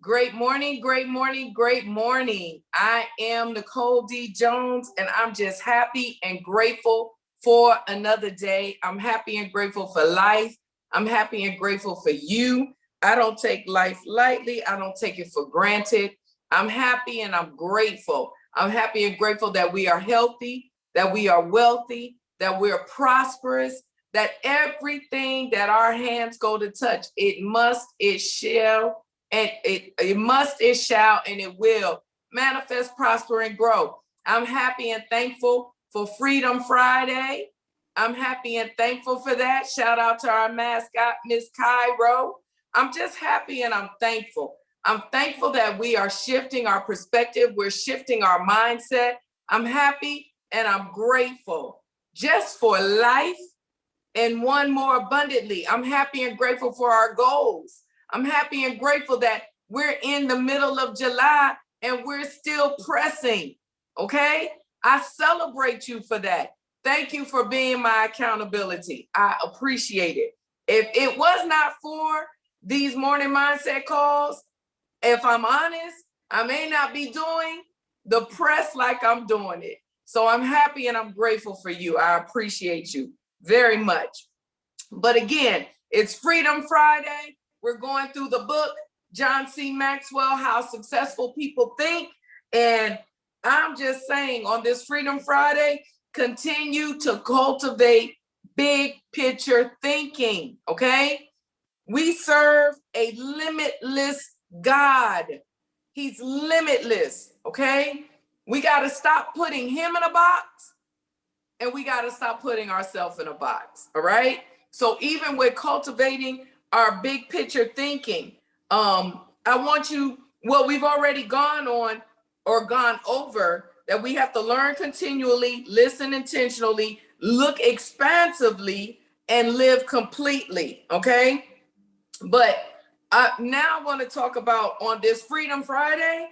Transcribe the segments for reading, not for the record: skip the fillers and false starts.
Great morning, great morning, great morning. I am Nicole D. Jones, and I'm just happy and grateful for another day. I'm happy and grateful for life. I'm happy and grateful for you. I don't take life lightly. I don't take it for granted. I'm happy and I'm grateful. I'm happy and grateful that we are healthy, that we are wealthy, that we're prosperous, that everything that our hands go to touch, it must, it shall, and it must, it shall, and it will manifest, prosper, and grow. I'm happy and thankful for Freedom Friday. I'm happy and thankful for that. Shout out to our mascot, Miss Cairo. I'm just happy and I'm thankful. I'm thankful that we are shifting our perspective. We're shifting our mindset. I'm happy and I'm grateful just for life and one more abundantly. I'm happy and grateful for our goals. I'm happy and grateful that we're in the middle of July and we're still pressing, okay? I celebrate you for that. Thank you for being my accountability. I appreciate it. If it was not for these morning mindset calls, if I'm honest, I may not be doing the press like I'm doing it. So I'm happy and I'm grateful for you. I appreciate you very much. But again, it's Freedom Friday. We're going through the book, John C. Maxwell, How Successful People Think. And I'm just saying on this Freedom Friday, continue to cultivate big picture thinking, okay? We serve a limitless God. He's limitless, okay? We got to stop putting him in a box and we got to stop putting ourselves in a box, all right? So even with cultivating our big picture thinking, I want you, well, we've already gone on or gone over that we have to learn continually, listen intentionally, look expansively, and live completely, okay? But now I want to talk about on this Freedom Friday,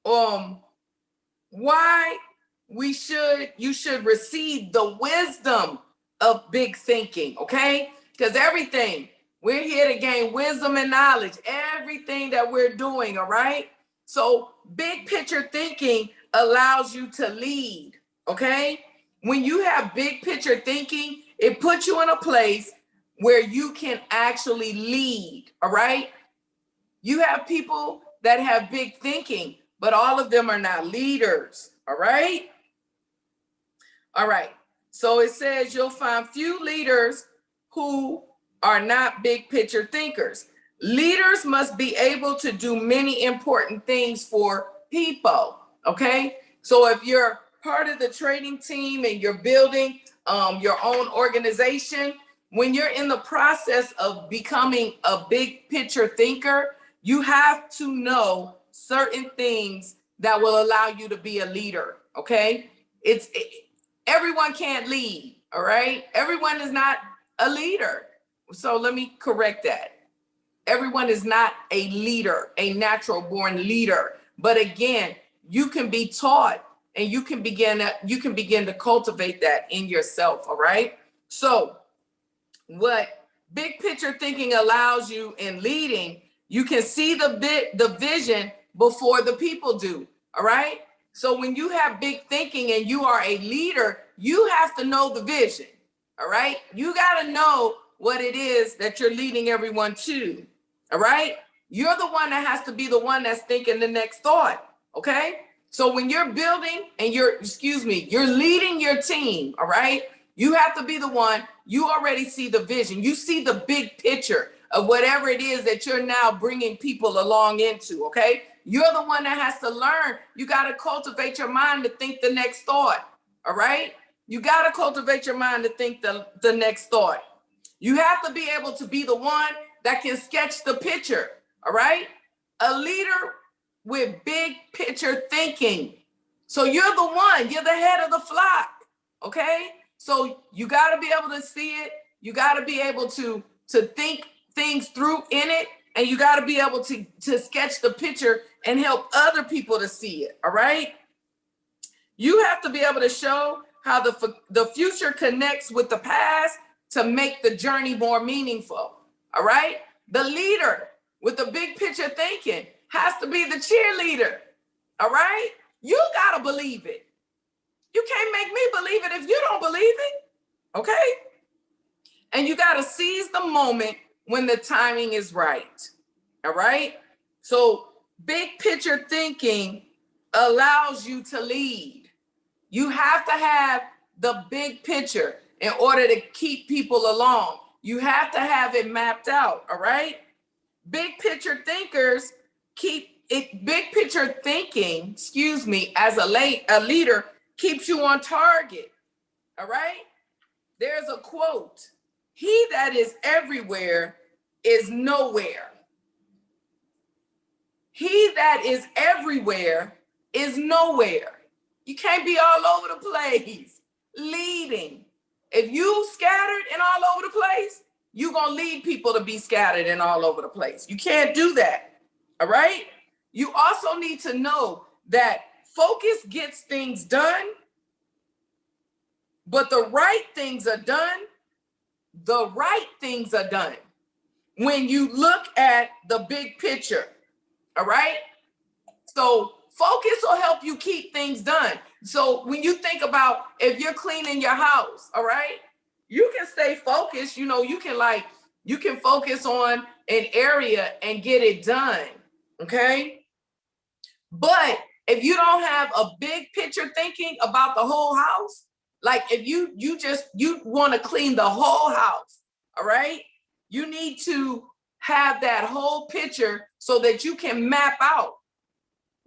why you should receive the wisdom of big thinking, okay? Because everything, we're here to gain wisdom and knowledge, everything that we're doing, all right? So big picture thinking allows you to lead, okay? When you have big picture thinking, it puts you in a place where you can actually lead, all right? You have people that have big thinking, but all of them are not leaders, all right? All right, so it says you'll find few leaders who are not big picture thinkers. Leaders must be able to do many important things for people, okay? So if you're part of the trading team and you're building your own organization, when you're in the process of becoming a big picture thinker, you have to know certain things that will allow you to be a leader, okay? Everyone can't lead, all right? Everyone is not a leader. So let me correct that. Everyone is not a leader, a natural born leader. But again, you can be taught and you can begin to cultivate that in yourself, all right? So what big picture thinking allows you in leading, you can see the vision before the people do, all right? So when you have big thinking and you are a leader, you have to know the vision, all right? You got to know what it is that you're leading everyone to, all right? You're the one that has to be the one that's thinking the next thought, okay? So when you're building and you're leading your team, all right? You have to be the one, you already see the vision. You see the big picture of whatever it is that you're now bringing people along into, okay? You're the one that has to learn. You got to cultivate your mind to think the next thought, all right? You got to cultivate your mind to think the next thought. You have to be able to be the one that can sketch the picture, all right? A leader with big picture thinking. So you're the one, you're the head of the flock, okay? So you got to be able to see it. You got to be able to think things through in it. And you got to be able to sketch the picture and help other people to see it, all right? You have to be able to show how the future connects with the past to make the journey more meaningful, all right? The leader with the big picture thinking has has to be the cheerleader. All right? You got to believe it. You can't make me believe it if you don't believe it. Okay? And you got to seize the moment when the timing is right. All right? So big picture thinking allows you to lead. You have to have the big picture in order to keep people along. You have to have it mapped out, all right? Big picture thinkers keep it, big picture thinking, as a leader keeps you on target, all right? There's a quote, "He that is everywhere is nowhere." He that is everywhere is nowhere. You can't be all over the place leading. If you scattered and all over the place, you're going to lead people to be scattered and all over the place. You can't do that. All right? You also need to know that focus gets things done, but the right things are done. The right things are done when you look at the big picture. All right? So focus will help you keep things done. So when you think about if you're cleaning your house, all right, you can stay focused. You can focus on an area and get it done. Okay. But if you don't have a big picture thinking about the whole house, like if you want to clean the whole house, all right, you need to have that whole picture so that you can map out.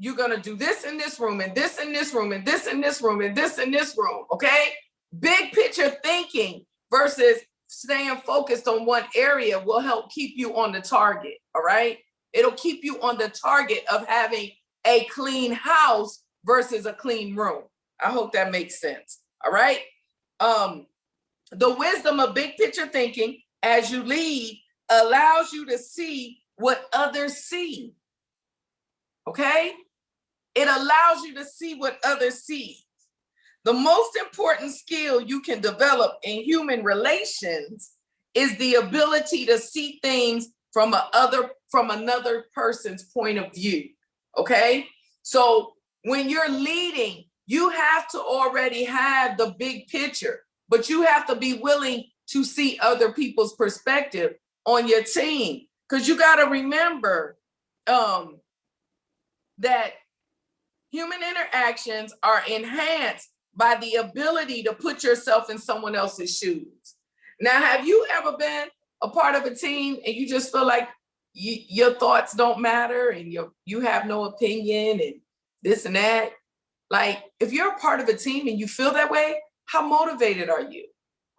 You're going to do this in this room and this in this room and this in this room and this in this room. Okay. Big picture thinking versus staying focused on one area will help keep you on the target. All right. It'll keep you on the target of having a clean house versus a clean room. I hope that makes sense. All right. The wisdom of big picture thinking as you lead allows you to see what others see. Okay. It allows you to see what others see. The most important skill you can develop in human relations is the ability to see things from another person's point of view. Okay? So when you're leading, you have to already have the big picture, but you have to be willing to see other people's perspective on your team. Because you got to remember that human interactions are enhanced by the ability to put yourself in someone else's shoes. Now, have you ever been a part of a team and you just feel like your thoughts don't matter and you have no opinion and this and that? Like, if you're a part of a team and you feel that way, how motivated are you?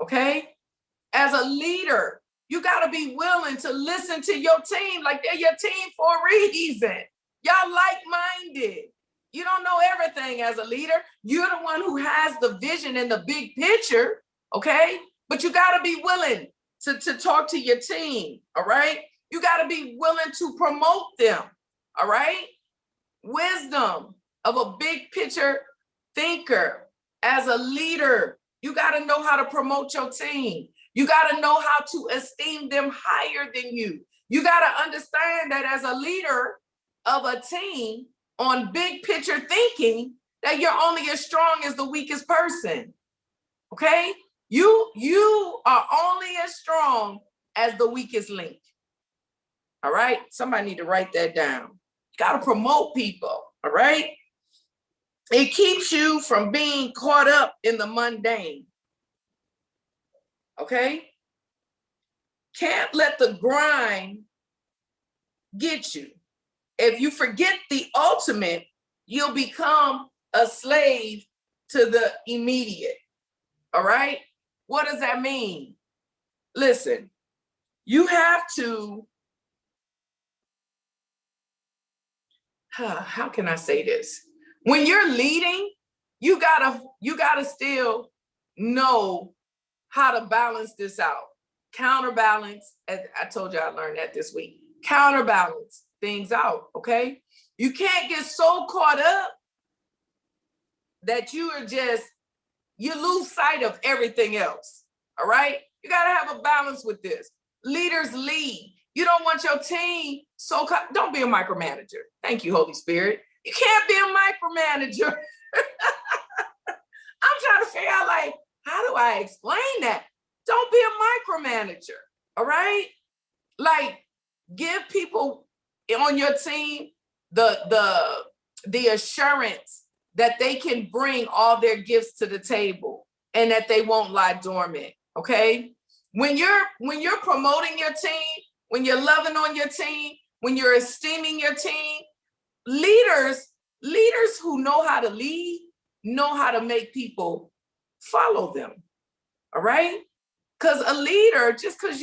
Okay? As a leader, you got to be willing to listen to your team like they're your team for a reason. Y'all like-minded. You don't know everything as a leader. You're the one who has the vision and the big picture, okay? But you got to be willing to talk to your team, all right? You got to be willing to promote them, all right? Wisdom of a big picture thinker. As a leader, you got to know how to promote your team. You got to know how to esteem them higher than you. You got to understand that as a leader of a team, on big picture thinking, that you're only as strong as the weakest person. Okay? You are only as strong as the weakest link. All right? Somebody need to write that down. You got to promote people. All right? It keeps you from being caught up in the mundane. Okay? Can't let the grind get you. If you forget the ultimate, you'll become a slave to the immediate. All right? What does that mean? Listen, you have to, how can I say this? When you're leading, you gotta still know how to balance this out. Counterbalance, as I told you, I learned that this week. Counterbalance things out, okay? You can't get so caught up that you lose sight of everything else, all right? You got to have a balance with this. Leaders lead. You don't want your team don't be a micromanager. Thank you, Holy Spirit. You can't be a micromanager. I'm trying to figure out, like, how do I explain that? Don't be a micromanager, all right? Like, give people on your team the assurance that they can bring all their gifts to the table and that they won't lie dormant, okay? When you're promoting your team, when you're loving on your team, when you're esteeming your team, leaders who know how to lead know how to make people follow them, all right? Because a leader, just because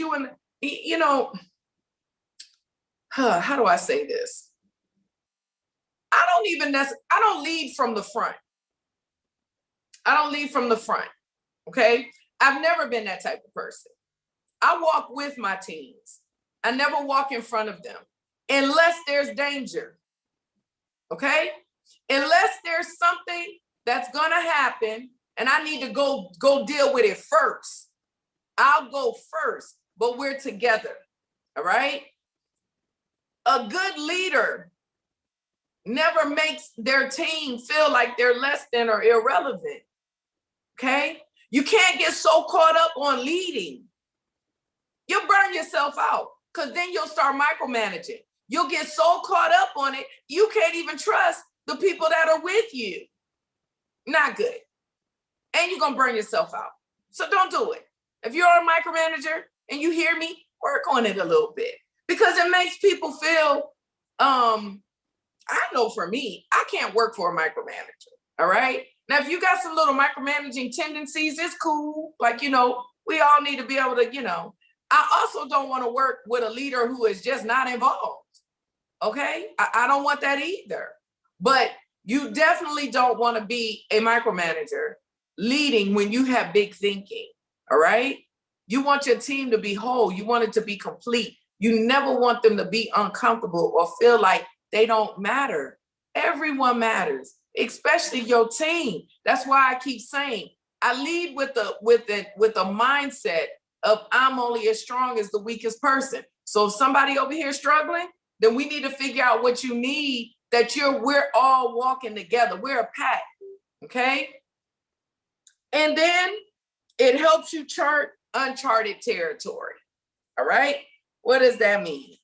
how do I say this? I don't lead from the front. I don't lead from the front, okay? I've never been that type of person. I walk with my teams. I never walk in front of them unless there's danger, okay? Unless there's something that's gonna happen and I need to go deal with it first. I'll go first, but we're together, all right? A good leader never makes their team feel like they're less than or irrelevant, okay? You can't get so caught up on leading. You'll burn yourself out because then you'll start micromanaging. You'll get so caught up on it, you can't even trust the people that are with you. Not good. And you're going to burn yourself out. So don't do it. If you're a micromanager and you hear me, work on it a little bit because it makes people feel, I know for me, I can't work for a micromanager, all right? Now, if you got some little micromanaging tendencies, it's cool. Like, we all need to be able to, I also don't want to work with a leader who is just not involved, okay? I don't want that either. But you definitely don't want to be a micromanager leading when you have big thinking, all right? You want your team to be whole. You want it to be complete. You never want them to be uncomfortable or feel like they don't matter. Everyone matters, especially your team. That's why I keep saying I lead with a mindset of I'm only as strong as the weakest person. So if somebody over here struggling, then we need to figure out what you need, that we're all walking together. We're a pack, okay? And then it helps you chart uncharted territory, all right? What does that mean?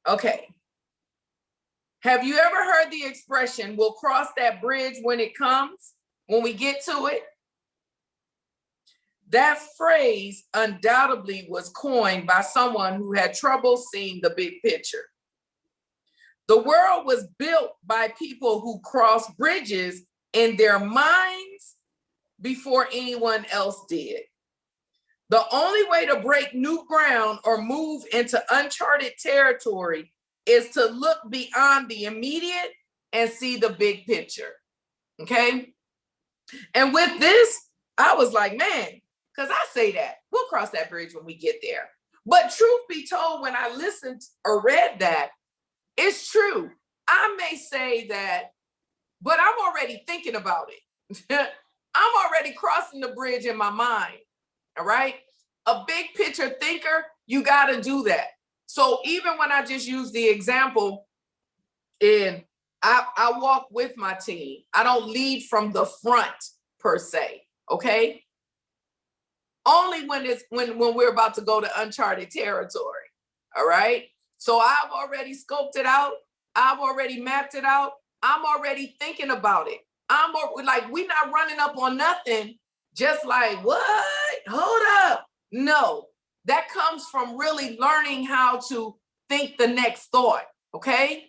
Okay. Have you ever heard the expression, we'll cross that bridge when it comes, when we get to it? That phrase undoubtedly was coined by someone who had trouble seeing the big picture. The world was built by people who crossed bridges in their minds before anyone else did. The only way to break new ground or move into uncharted territory is to look beyond the immediate and see the big picture, okay? And with this, I was like, man, because I say that, we'll cross that bridge when we get there. But truth be told, when I listened or read that, it's true. I may say that, but I'm already thinking about it. I'm already crossing the bridge in my mind, all right? A big picture thinker, you got to do that. So even when I just use the example, I walk with my team. I don't lead from the front per se, okay? Only when we're about to go to uncharted territory, all right? So I've already scoped it out. I've already mapped it out. I'm already thinking about it. We're not running up on nothing just like, what? Hold up. No, that comes from really learning how to think the next thought, okay?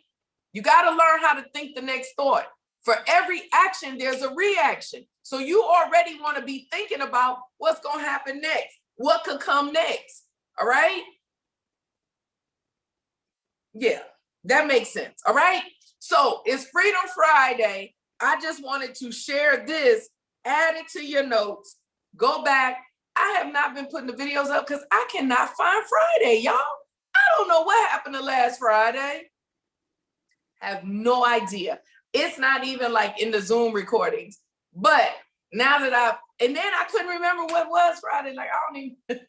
You got to learn how to think the next thought. For every action, there's a reaction. So you already want to be thinking about what's going to happen next, what could come next, all right? Yeah, that makes sense, all right? So it's Freedom Friday. I just wanted to share this, add it to your notes, go back. I have not been putting the videos up because I cannot find Friday, y'all. I don't know what happened to last Friday. I have no idea. It's not even like in the Zoom recordings. But now that and then I couldn't remember what was Friday. Like, I don't even,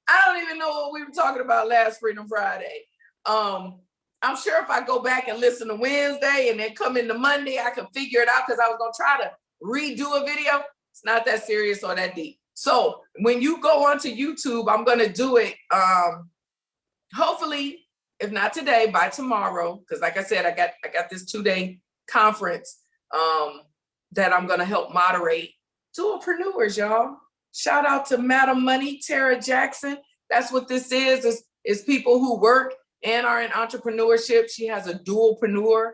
I don't even know what we were talking about last Freedom Friday. I'm sure if I go back and listen to Wednesday and then come into Monday, I can figure it out because I was going to try to redo a video. It's not that serious or that deep. So when you go onto YouTube, I'm going to do it. Hopefully, if not today, by tomorrow, because like I said, I got this 2-day conference that I'm going to help moderate. Dualpreneurs, y'all. Shout out to Madam Money, Tara Jackson. That's what this is people who work and are in entrepreneurship. She has a dualpreneur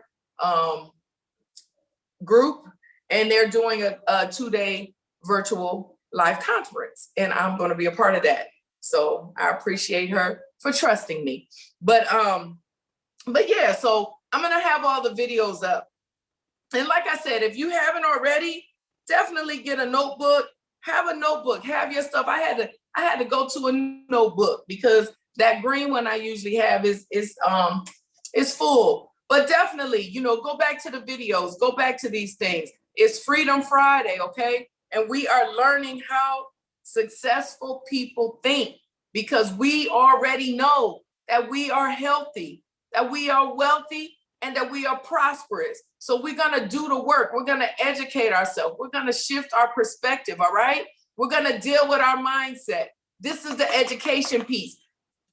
group, and they're doing a 2-day virtual live conference, and I'm going to be a part of that. So I appreciate her for trusting me. But yeah, so I'm going to have all the videos up. And like I said, if you haven't already, definitely get a notebook. Have a notebook. Have your stuff. I had to go to a notebook because that green one I usually have is full. But definitely, go back to the videos. Go back to these things. It's Freedom Friday, okay? And we are learning how successful people think, because we already know that we are healthy, that we are wealthy, and that we are prosperous. So we're going to do the work. We're going to educate ourselves. We're going to shift our perspective, all right? We're going to deal with our mindset. This is the education piece.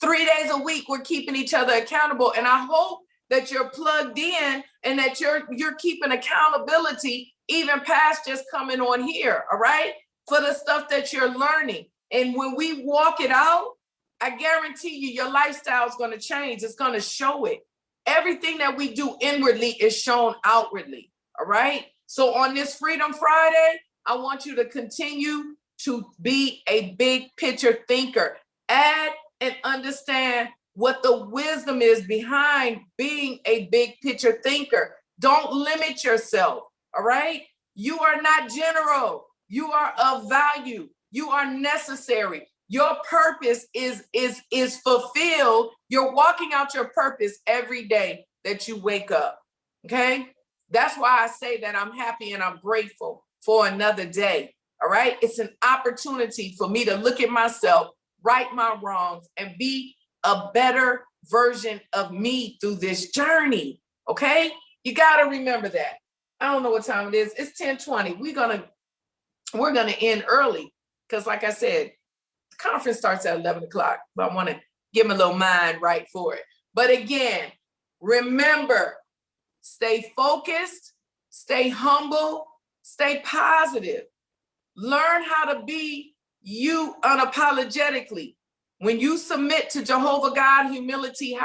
3 days a week, we're keeping each other accountable. And I hope that you're plugged in and that you're keeping accountability even past just coming on here, all right? For the stuff that you're learning. And when we walk it out, I guarantee you, your lifestyle is going to change. It's going to show it. Everything that we do inwardly is shown outwardly, all right? So on this Freedom Friday, I want you to continue to be a big picture thinker. Add and understand what the wisdom is behind being a big picture thinker. Don't limit yourself, all right? You are not general. You are of value. You are necessary. Your purpose is fulfilled. You're walking out your purpose every day that you wake up, okay? That's why I say that I'm happy and I'm grateful for another day, all right? It's an opportunity for me to look at myself, right my wrongs, and be a better version of me through this journey, okay? You got to remember that. I don't know what time it is. It's 10:20. We're gonna end early because, like I said, the conference starts at 11 o'clock, but I want to give my little mind right for it. But again, remember, stay focused, stay humble, stay positive. Learn how to be you unapologetically. When you submit to Jehovah God, humility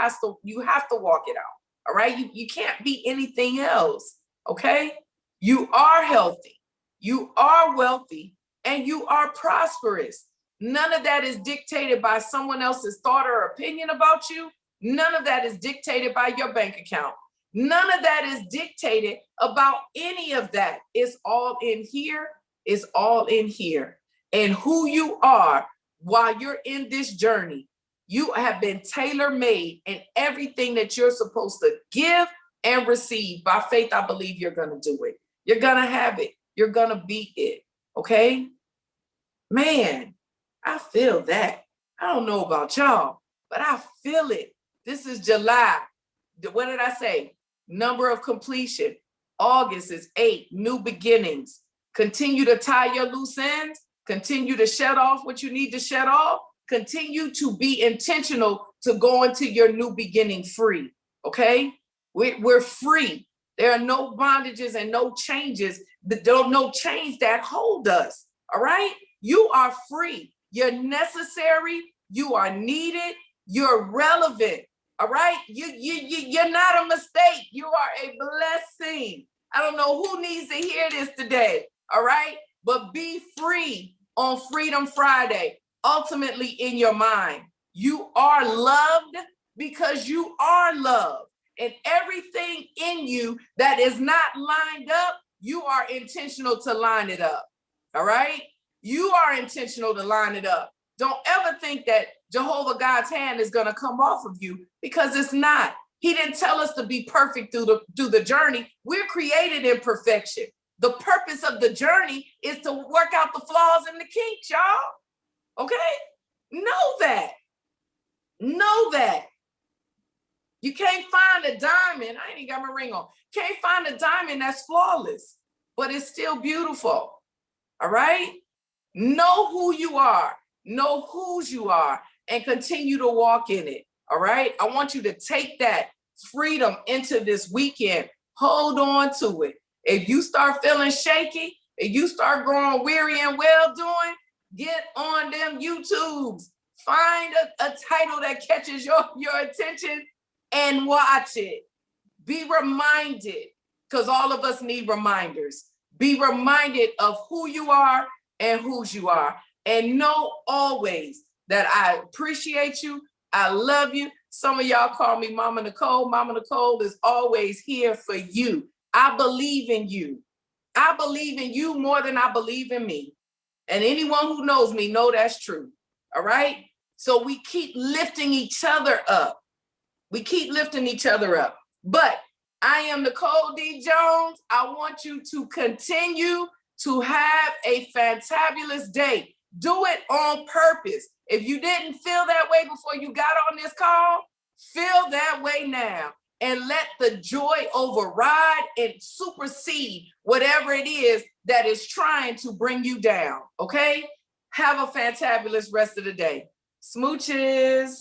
you have to walk it out. All right. You can't be anything else. Okay. You are healthy. You are wealthy, and you are prosperous. None of that is dictated by someone else's thought or opinion about you. None of that is dictated by your bank account. None of that is dictated about any of that. It's all in here. It's all in here. And who you are while you're in this journey, you have been tailor-made, and everything that you're supposed to give and receive by faith, I believe you're going to do it. You're going to have it. You're going to be it. Okay? Man, I feel that. I don't know about y'all, but I feel it. This is July. What did I say? Number of completion. August is 8, new beginnings. Continue to tie your loose ends. Continue to shed off what you need to shed off. Continue to be intentional to go into your new beginning free. Okay? We're free. There are no bondages and no changes. There are no chains that hold us. All right? You are free. You're necessary. You are needed. You're relevant. All right? You're not a mistake. You are a blessing. I don't know who needs to hear this today. All right? But be free on Freedom Friday, ultimately in your mind. You are loved because you are loved. And everything in you that is not lined up, you are intentional to line it up. All right? You are intentional to line it up. Don't ever think that Jehovah God's hand is going to come off of you, because it's not. He didn't tell us to be perfect through the journey. We're created in perfection. The purpose of the journey is to work out the flaws and the kinks, y'all. Okay? Know that. Know that. You can't find a diamond. I ain't even got my ring on. Can't find a diamond that's flawless, but it's still beautiful. All right? Know who you are, know whose you are, and continue to walk in it. All right? I want you to take that freedom into this weekend. Hold on to it. If you start feeling shaky, if you start growing weary and well doing, get on them YouTubes. Find a title that catches your attention and watch it. Be reminded, because all of us need reminders. Be reminded of who you are and whose you are. And know always that I appreciate you. I love you. Some of y'all call me Mama Nicole. Mama Nicole is always here for you. I believe in you. I believe in you more than I believe in me. And anyone who knows me know that's true. All right? So we keep lifting each other up. We keep lifting each other up. But I am Nicole D. Jones. I want you to continue to have a fantabulous day. Do it on purpose. If you didn't feel that way before you got on this call, feel that way now. And let the joy override and supersede whatever it is that is trying to bring you down, okay? Have a fantabulous rest of the day. Smooches.